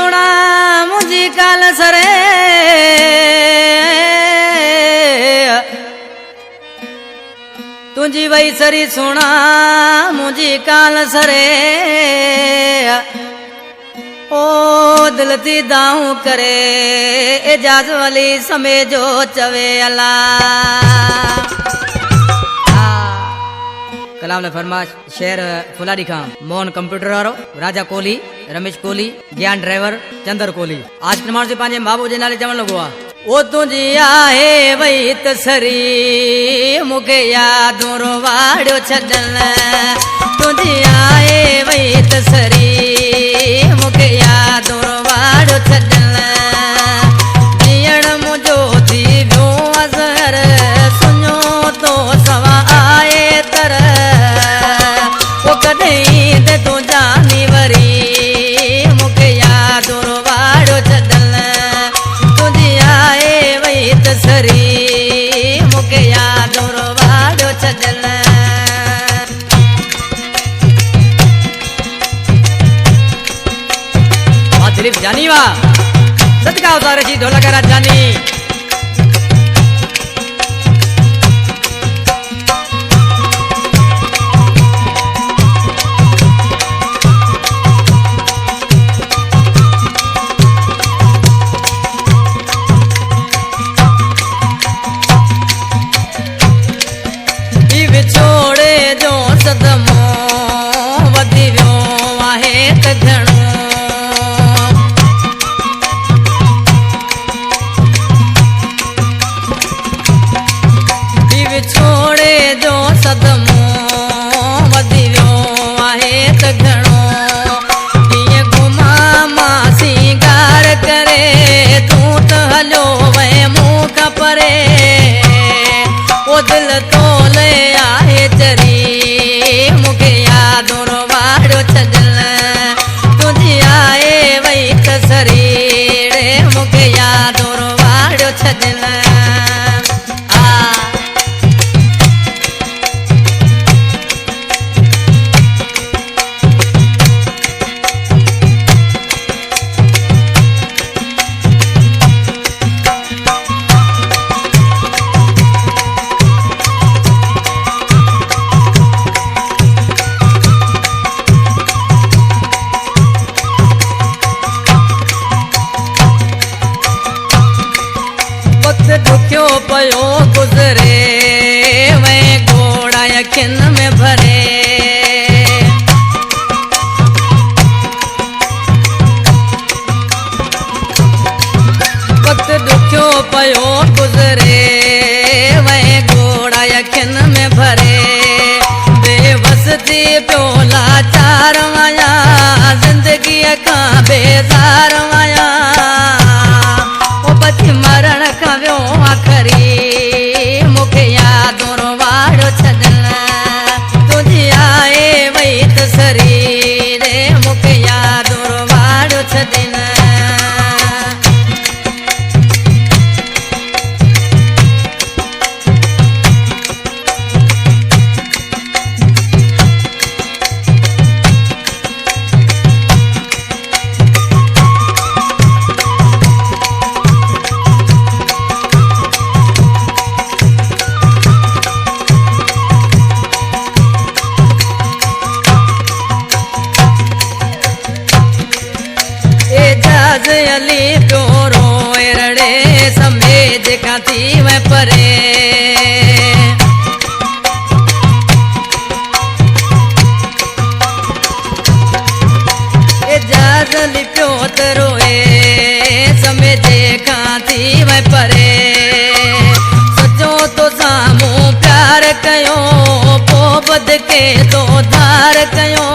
सुना मुझी काल सरे तुझी वही सरी सुना मुझी काल सरे ओ दिल थी दाऊं करे एजाज वाली समय जो चवे अल्लाह। कलाम ने फरमाश शेर फुलाडी खां मोहन कंप्यूटर वारो राजा कोहली रमेश कोहली ज्ञान ड्राइवर चंदर कोहली आज प्रमाण से पांजे बाबू जे नाले चवण लगो आ ओ तुझी आहे वई तसरी मुखे यादों रो वाड़ो छडन तुझी आहे वई तसरी मुखे यादों रो वाड़ो छडन जीअण मुंहिंजो थी वियो अज़हर सुञो तो सवा आए तर ओ कॾहिं ते तूं जानी वरी मुखे यादों रो वाड़ो छडन तुझी आहे वई तसरी मुखे यादों रो वाड़ो छडन दिलीप जानी वा सदका उतारे जी ढोलक राज जानी छोड़े जो सदमो वधी वियो आहे त घणो छोड़े जो सदमो वधी वियो आहे त घणो कीअं घुमा मां सिंगार करे तूं त हलियो वए मूं खां परे ओ दिल तोले आहे चरी मूंखे यादों रो वाड़ो छॾन तुंहिंजी आहे वई तसरी रे मूंखे यादों रो वाड़ो छॾन दुखियो पयो गुज़रे वै घोड़ा यखिन में भरे वक्त दुखियो पयो गुज़रे वै घोड़ा यखिन में भरे बेबस थी पियो लाचार वया जिंदगी खां बेज़ार वया मरण खां वियो आखरी मूंखे यादों रो वाड़ो छॾन तुंहिंजी आहे वई तसरी रे मूंखे यादों रो वाड़ो छॾन अली प्योरो एरड़े समेज खां थी वै परे एजाज अली पियो त रोए समेज खां थी वै परे सचो तो साम्हूं प्यार कयो पोइ बद के तो धार कयो